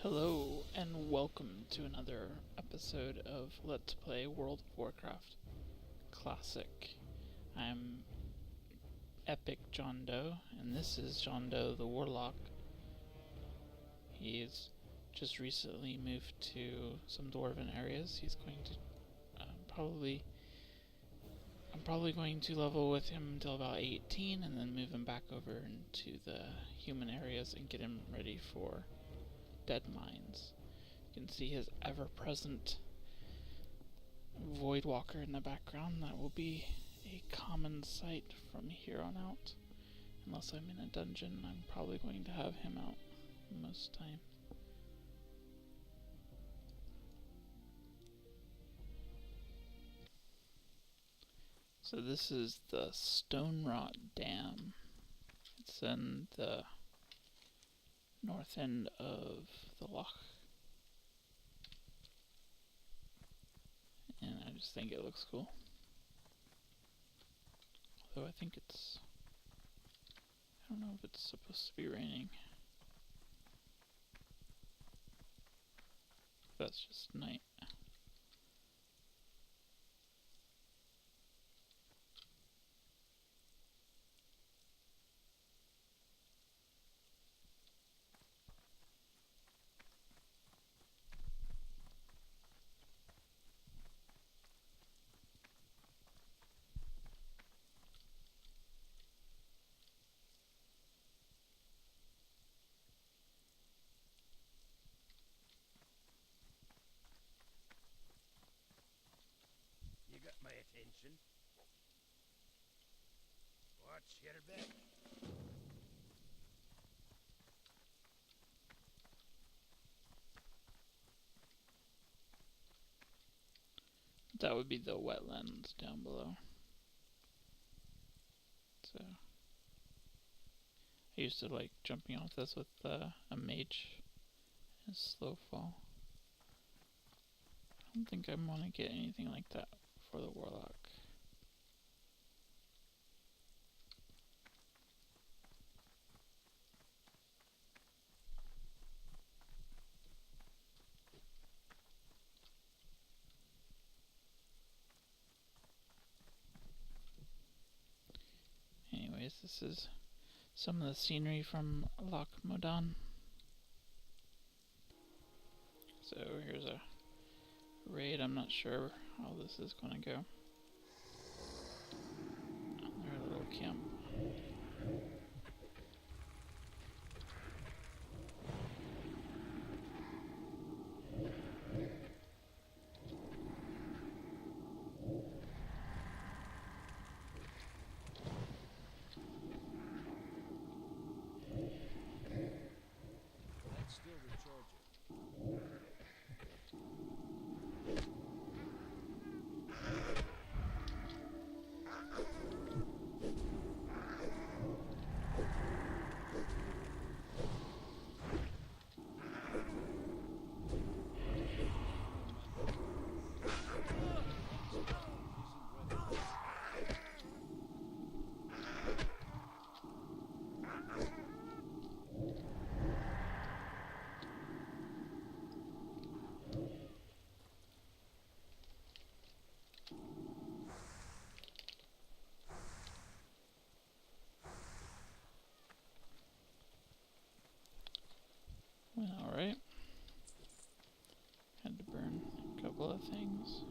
Hello, and welcome to another episode of Let's Play World of Warcraft Classic. I'm Epic John Doe, and this is John Doe the Warlock. He's just recently moved to some dwarven areas. He's going to I'm probably going to level with him until about 18, and then move him back over into the human areas and get him ready for Dead Mines. You can see his ever-present Voidwalker in the background. That will be a common sight from here on out. Unless I'm in a dungeon, I'm probably going to have him out most times. So this is the Stone Rot Dam. It's in the north end of the Loch. And I just think it looks cool. Although I think I don't know if it's supposed to be raining. That's just night. You got my attention. Watch your back. That would be the wetlands down below. So I used to like jumping off this with a mage and slow fall. I don't think I want to get anything like that for the warlock. Anyways, this is some of the scenery from Loch Modan. So here's a raid. I'm not sure how this is going to go. Their little camp. That's still recharging. Alright. Had to burn a couple of things.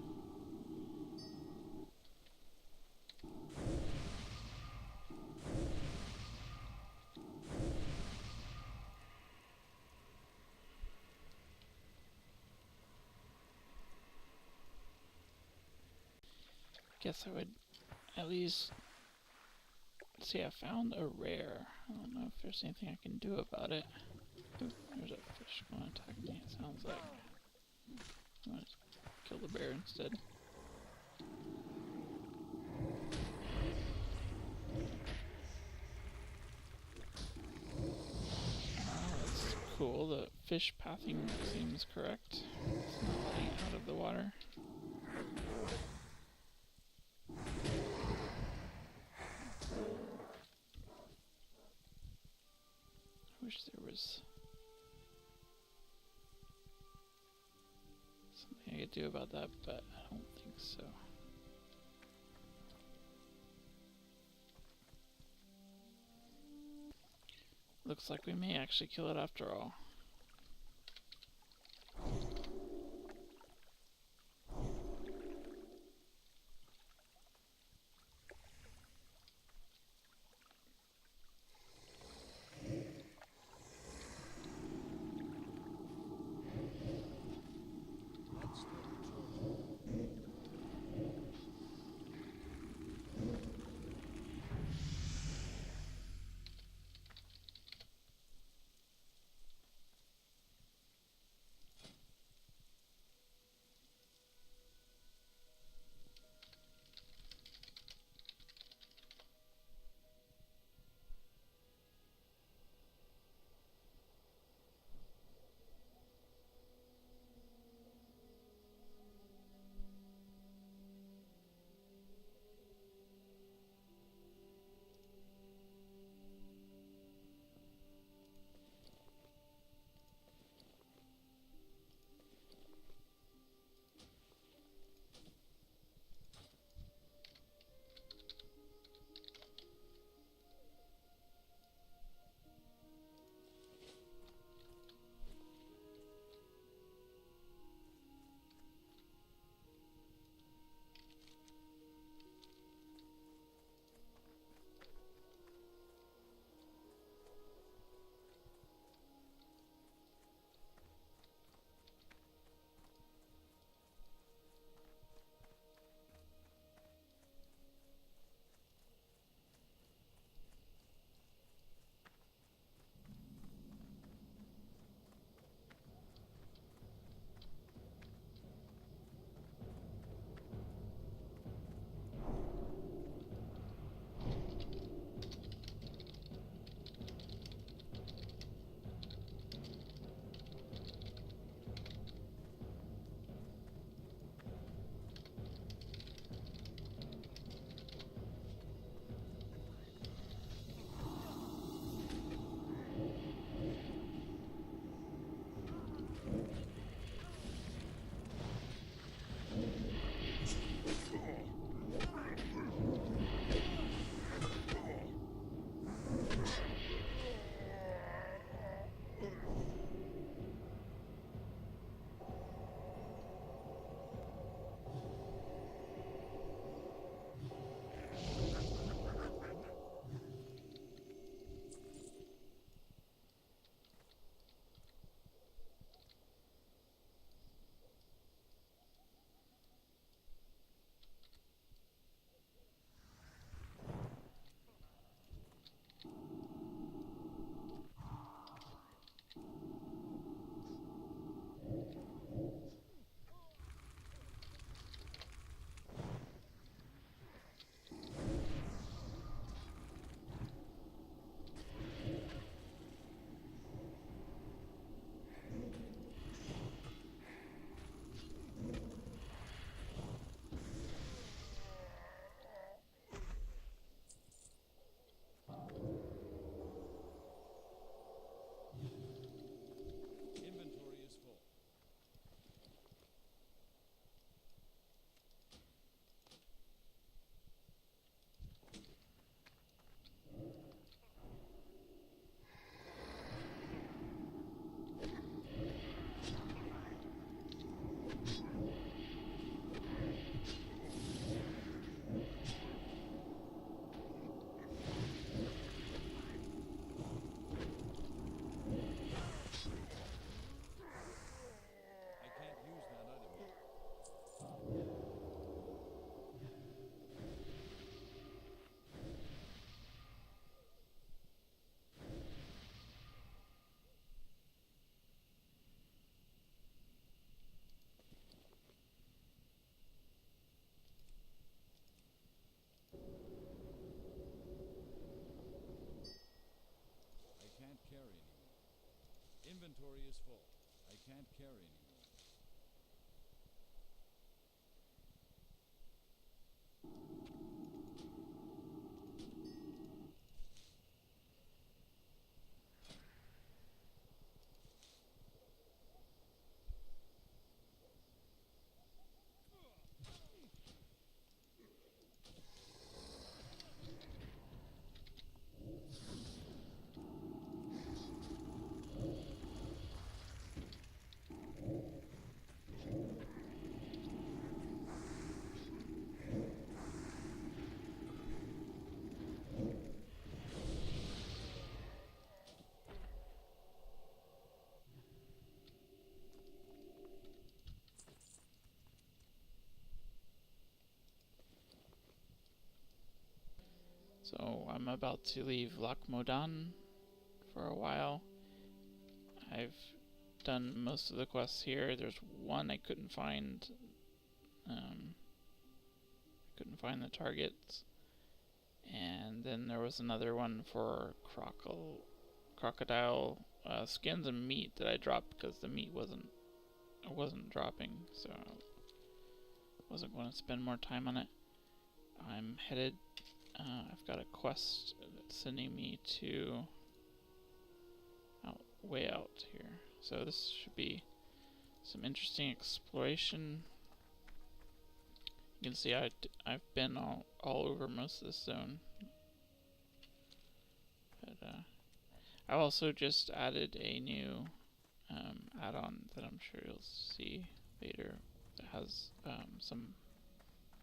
Guess I would at least see I found a rare. I don't know if there's anything I can do about it. Ooh, there's a fish going to attack me, it sounds like. I'm going to kill the bear instead. That's cool. The fish pathing seems correct. It's not letting it out of the water. I wish there was could do about that, but I don't think so. Looks like we may actually kill it after all. Inventory is full. I can't carry anymore. So I'm about to leave Loch for a while. I've done most of the quests here. There's one I couldn't find. Couldn't find the targets. And then there was another one for crocodile skins and meat that I dropped because the meat wasn't dropping, so I wasn't going to spend more time on it. I'm headed. I've got a quest that's sending me to way out here, so this should be some interesting exploration. You can see I've been all over most of this zone, but I also just added a new add-on that I'm sure you'll see later that has some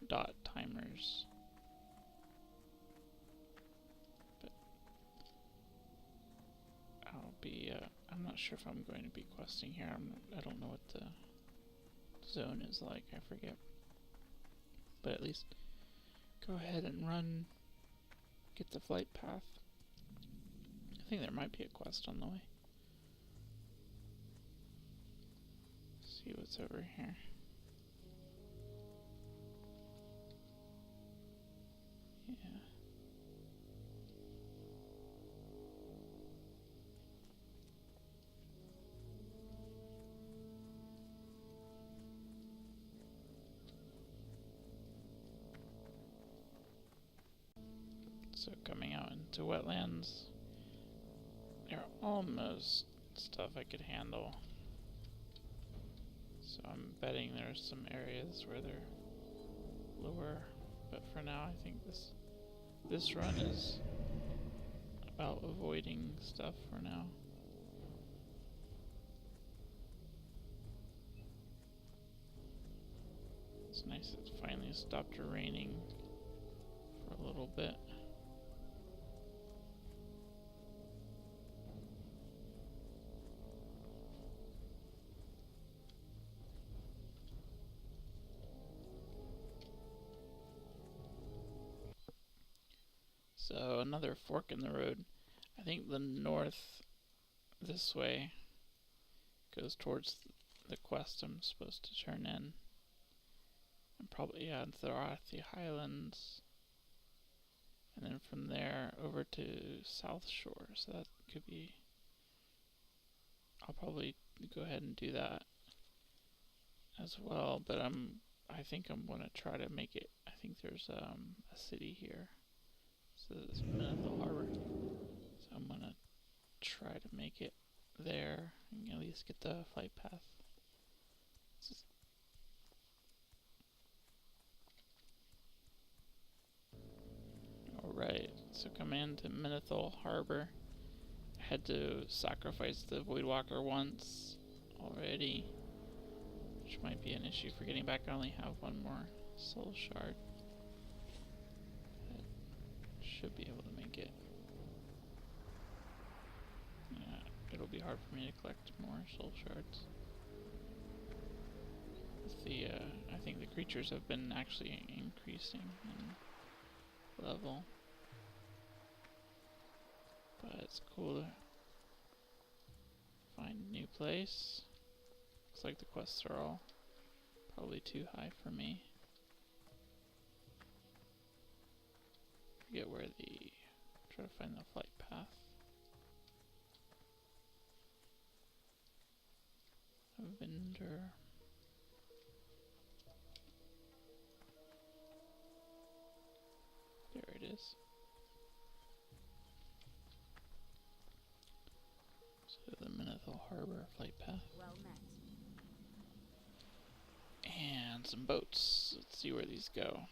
dot timers. But I'm not sure if I'm going to be questing here. I don't know what the zone is like, I forget. But at least go ahead and run, get the flight path. I think there might be a quest on the way. See what's over here. Yeah. So coming out into wetlands, they're almost stuff I could handle. So I'm betting there's some areas where they're lower, but for now I think this run is about avoiding stuff for now. It's nice it finally stopped raining for a little bit. So another fork in the road. I think the north this way goes towards the quest I'm supposed to turn in. And probably, yeah, it's the Arathi Highlands. And then from there over to South Shore. So that could be... I'll probably go ahead and do that as well. But I think I'm going to try to make it... I think there's a city here. So this is Menethil Harbor. So I'm going to try to make it there and at least get the flight path. Alright, so coming into Menethil Harbor. I had to sacrifice the Voidwalker once already, which might be an issue for getting back. I only have one more soul shard. But should be able to make it. Yeah, it'll be hard for me to collect more soul shards. I think the creatures have been actually increasing in level. But it's cool to find a new place. Looks like the quests are all probably too high for me. Forget where try to find the flight path. A vendor. There it is. So the Menethil Harbor flight path. Well met. And some boats. Let's see where these go.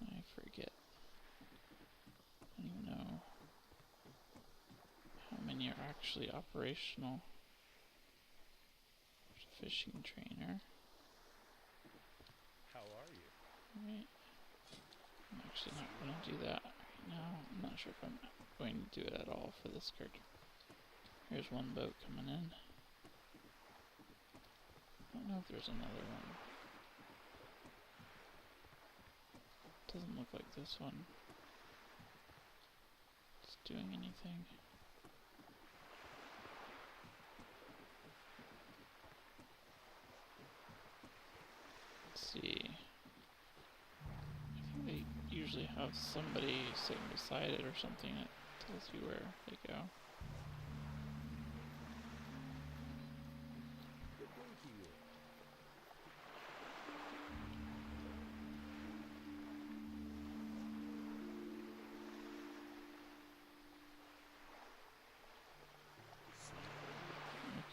I forget. I don't even know how many are actually operational. There's a fishing trainer. How are you? Right. I'm actually not going to do that right now. I'm not sure if I'm going to do it at all for this character. Here's one boat coming in. I don't know if there's another one. Doesn't look like this one. doing anything. Let's see. I think they usually have somebody sitting beside it or something that tells you where they go. Good day to you.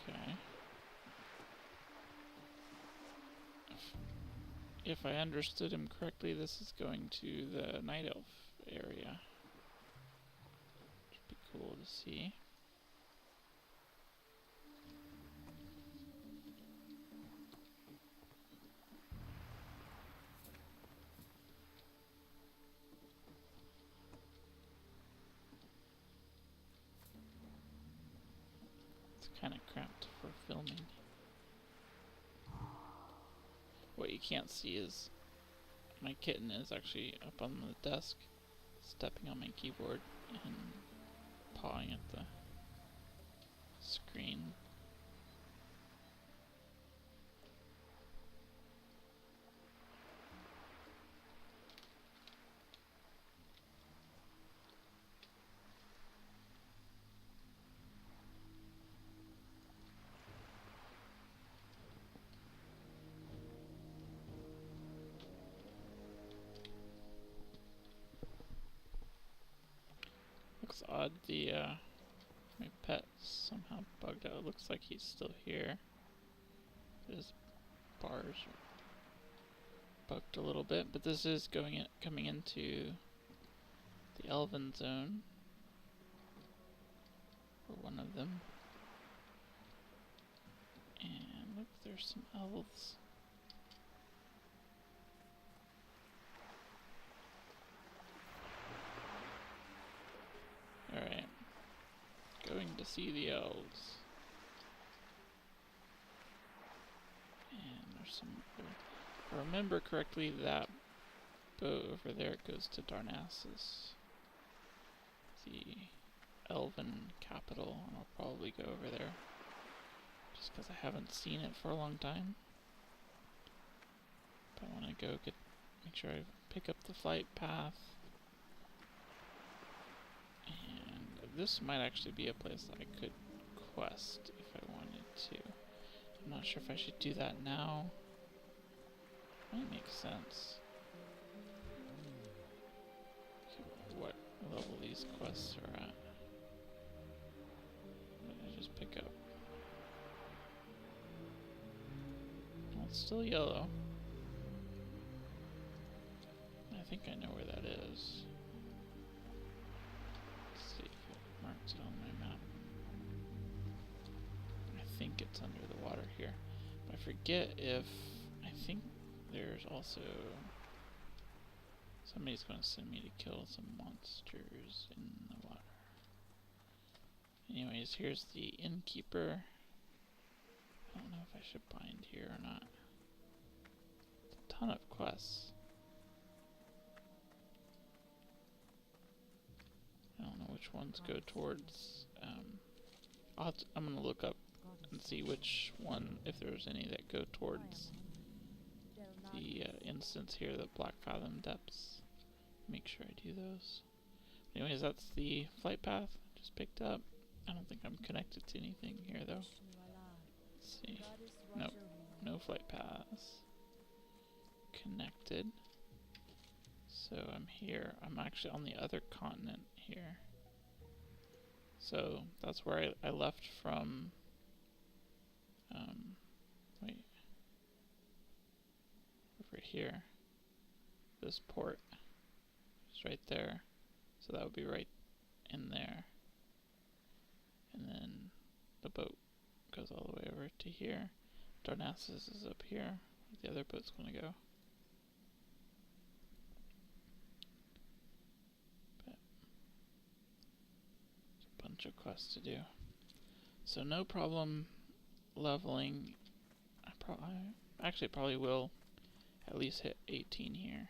Okay. If I understood him correctly, this is going to the Night Elf area. Should be cool to see. It's kind of cramped for filming. What you can't see is my kitten is actually up on the desk, stepping on my keyboard and pawing at the screen. Looks odd, my pet somehow bugged out. It looks like he's still here. His bars are bugged a little bit, but this is coming into the Elven zone. Or one of them. And look, there's some elves. Alright. Going to see the elves. And there's some other, if I remember correctly, that boat over there goes to Darnassus, the Elven capital, and I'll probably go over there just because I haven't seen it for a long time. But I want to go make sure I pick up the flight path. And this might actually be a place that I could quest if I wanted to. I'm not sure if I should do that now. Might make sense. Okay, what level these quests are at? What did I just pick up? Well, it's still yellow. I think I know where that is. Let's see if it marks it on my map. I think it's under the water here. But I forget if... I think there's also... Somebody's going to send me to kill some monsters in the water. Anyways, here's the innkeeper. I don't know if I should bind here or not. It's a ton of quests. I don't know which ones go towards... I'm going to look up and see which one, if there's any that go towards the instance here, the Black Fathom Depths. Make sure I do those. Anyways, that's the flight path I just picked up. I don't think I'm connected to anything here though. Let's see. Nope, no flight paths. Connected. So I'm here. I'm actually on the other continent here. So that's where I left from. Wait. Over here. This port. It's right there. So that would be right in there. And then the boat goes all the way over to here. Darnassus is up here. Where's the other boat's going to go? But there's a bunch of quests to do. So no problem leveling. I actually probably will at least hit 18 here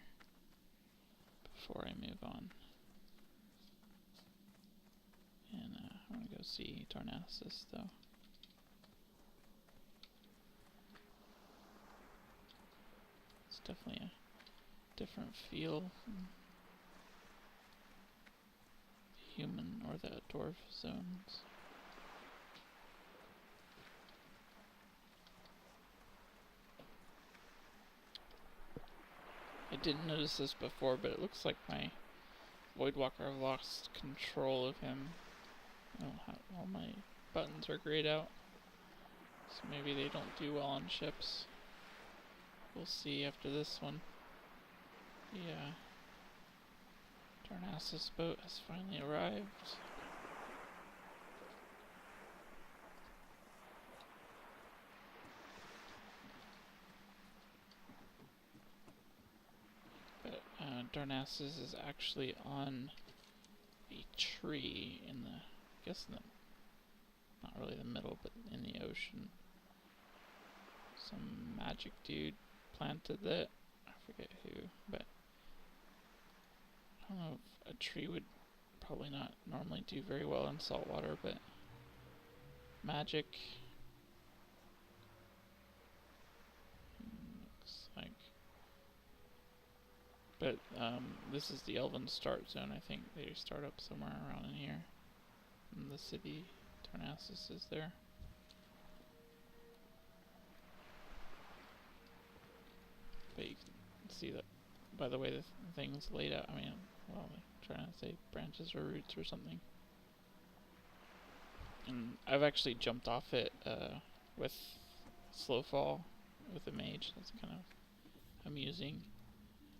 before I move on. And I want to go see Darnassus though. It's definitely a different feel from the human or the dwarf zones. I didn't notice this before, but it looks like my Voidwalker lost control of him. I don't have all my buttons are grayed out, so maybe they don't do well on ships. We'll see after this one. Yeah. Darnassus boat has finally arrived. But Darnassus is actually on a tree in the, I guess in the, not really the middle, but in the ocean. Some magic dude planted that. I forget who, but I don't know if a tree would probably not normally do very well in salt water, but magic looks like. But this is the Elven start zone. I think they start up somewhere around in here. And the city Darnassus is there. But you can see that by the way the thing's laid out. I mean, well, they're trying to say branches or roots or something. And I've actually jumped off it with slow fall with a mage. That's kind of amusing.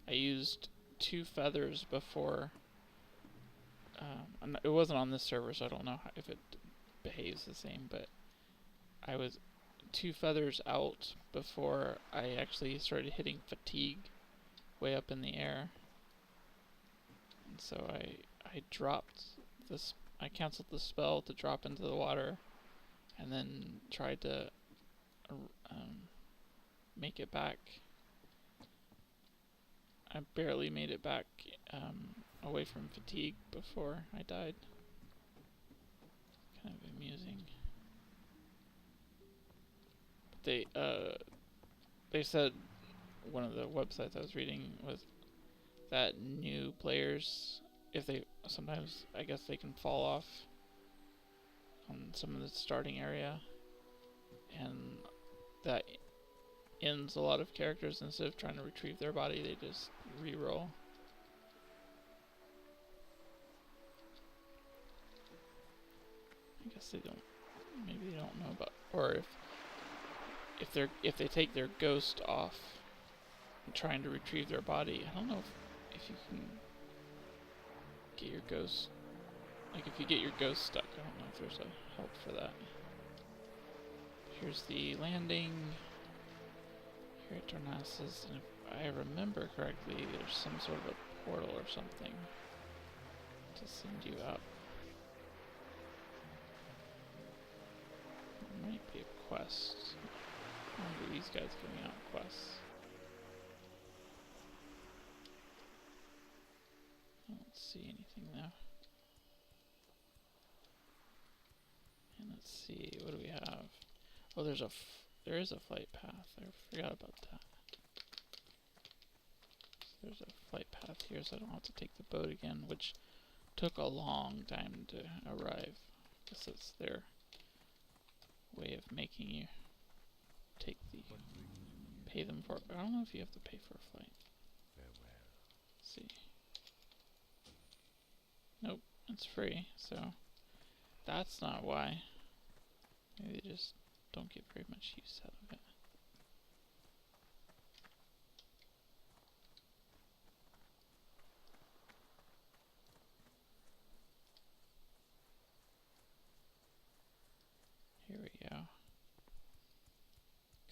I used 2 feathers before. It wasn't on this server, so I don't know if it behaves the same, but I was 2 feathers out before I actually started hitting fatigue way up in the air. And so I dropped this. I canceled the spell to drop into the water, and then tried to make it back. I barely made it back away from fatigue before I died. Kind of amusing. They said, one of the websites I was reading was that new players, if they sometimes, I guess they can fall off on some of the starting area, and that ends a lot of characters. Instead of trying to retrieve their body, they just re-roll. I guess they don't, maybe they don't know about, or if they take their ghost off and trying to retrieve their body, I don't know if you can get your ghost, like if you get your ghost stuck, I don't know if there's a help for that. Here's the landing here at Darnassus, and if I remember correctly, there's some sort of a portal or something to send you up. It might be a quest. I remember these guys giving out quests. I don't see anything though. And let's see, what do we have? Oh, there is a flight path. I forgot about that. So there's a flight path here, so I don't have to take the boat again, which took a long time to arrive. I guess it's their way of making you take the pay them for. I don't know if you have to pay for a flight. Farewell. Let's see. Nope, it's free, so that's not why. Maybe they just don't get very much use out of it. Here we go.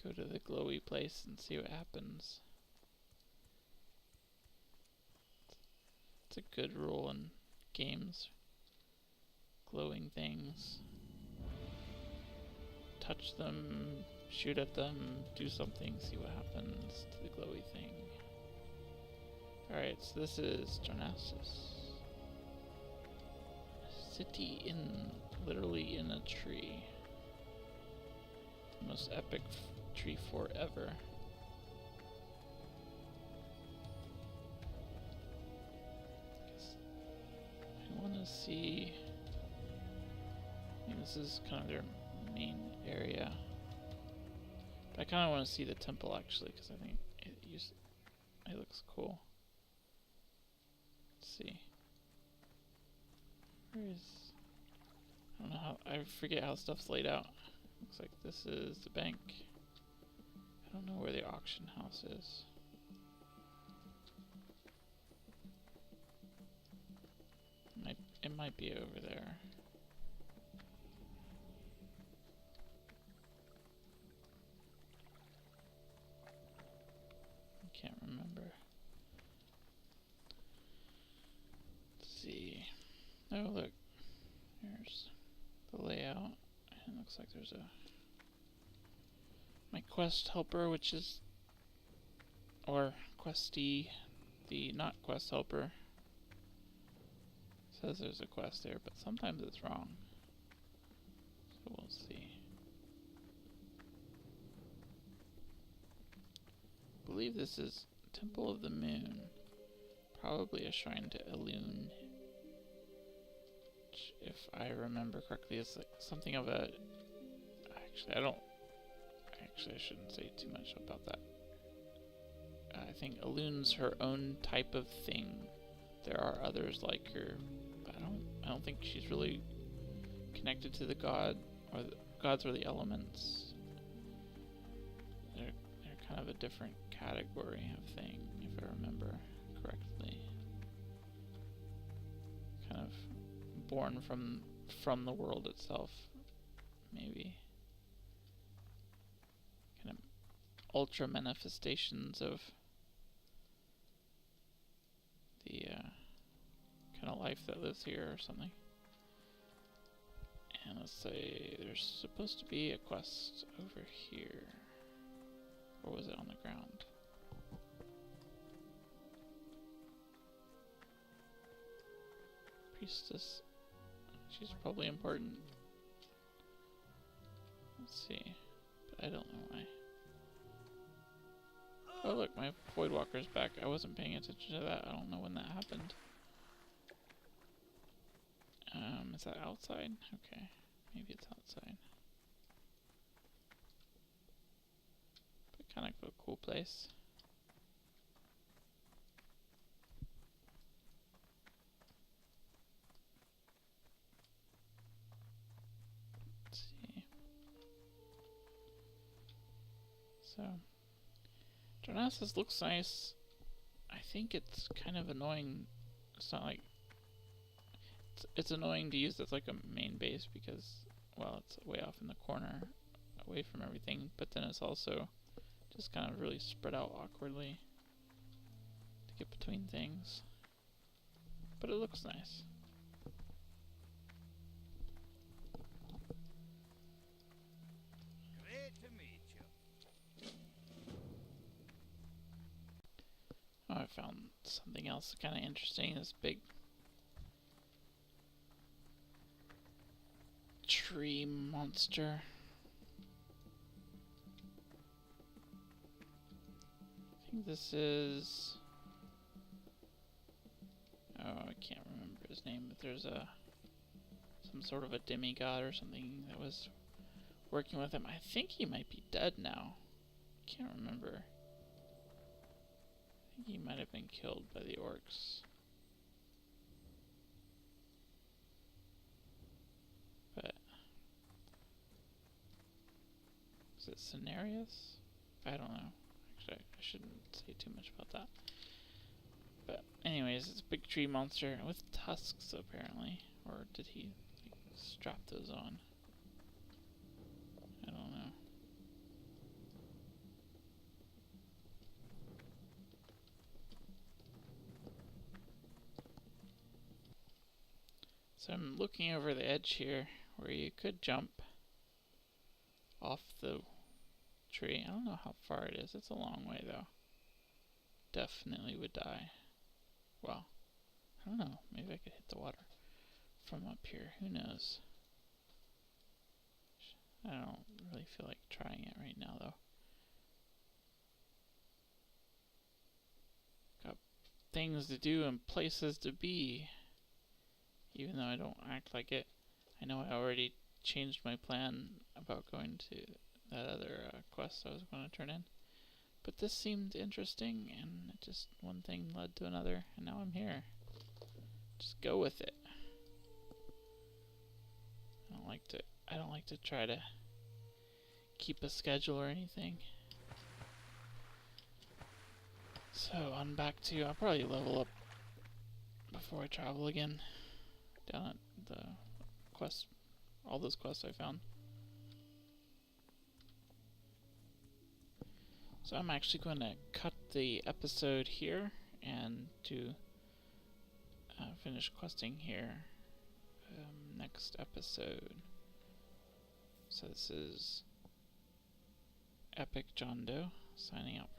Go to the glowy place and see what happens. It's a good rule in games. Glowing things. Touch them, shoot at them, do something, see what happens to the glowy thing. Alright, so this is Darnassus. city in, literally in a tree. The most epic tree fort ever. I want to see. I mean, this is kind of their main area. But I kind of want to see the temple actually, because I think it looks cool. Let's see. Where is? I don't know how. I forget how stuff's laid out. Looks like this is the bank. I don't know where the auction house is. It might be over there. I can't remember. Let's see. Oh, look. There's the layout. And it looks like there's my quest helper, which is, or questee, the not quest helper. Says there's a quest there, but sometimes it's wrong. So we'll see. I believe this is Temple of the Moon. Probably a shrine to Elune. Which, if I remember correctly, is like something of a... Actually, I shouldn't say too much about that. I think Elune's her own type of thing. There are others like her, but I don't think she's really connected to the god or the gods or the elements. They're kind of a different category of thing, if I remember correctly. Kind of born from the world itself, maybe. Kind of ultra manifestations of the kind of life that lives here or something. And let's say there's supposed to be a quest over here. Or was it on the ground? Priestess. She's probably important. Let's see. But I don't know why. Oh look, my Voidwalker's back. I wasn't paying attention to that. I don't know when that happened. Is that outside? Okay. Maybe it's outside. But kind of a cool place. Let's see. So, Darnassus looks nice. I think it's kind of annoying. It's not like... It's annoying to use as like a main base because, well, it's way off in the corner, away from everything, but then it's also just kind of really spread out awkwardly to get between things. But it looks nice. Great to meet you. Oh, I found something else kind of interesting. This big tree monster. I think this is... Oh, I can't remember his name, but there's some sort of a demigod or something that was working with him. I think he might be dead now. Can't remember. I think he might have been killed by the orcs. But is it Cenarius? I don't know. Actually, I shouldn't say too much about that. But anyways, it's a big tree monster with tusks apparently. Or did he like, strap those on? I don't know. So I'm looking over the edge here where you could jump off the tree. I don't know how far it is. It's a long way though. Definitely would die. Well, I don't know. Maybe I could hit the water. from up here. Who knows? I don't really feel like trying it right now, though. Got things to do and places to be. Even though I don't act like it. I know I already changed my plan about going to that other quest I was going to turn in. But this seemed interesting, and just one thing led to another, and now I'm here. Just go with it. I don't like to try to keep a schedule or anything. So on back to, I'll probably level up before I travel again down at the quest, all those quests I found. So I'm actually going to cut the episode here and to finish questing here next episode. So this is Epic John Doe signing out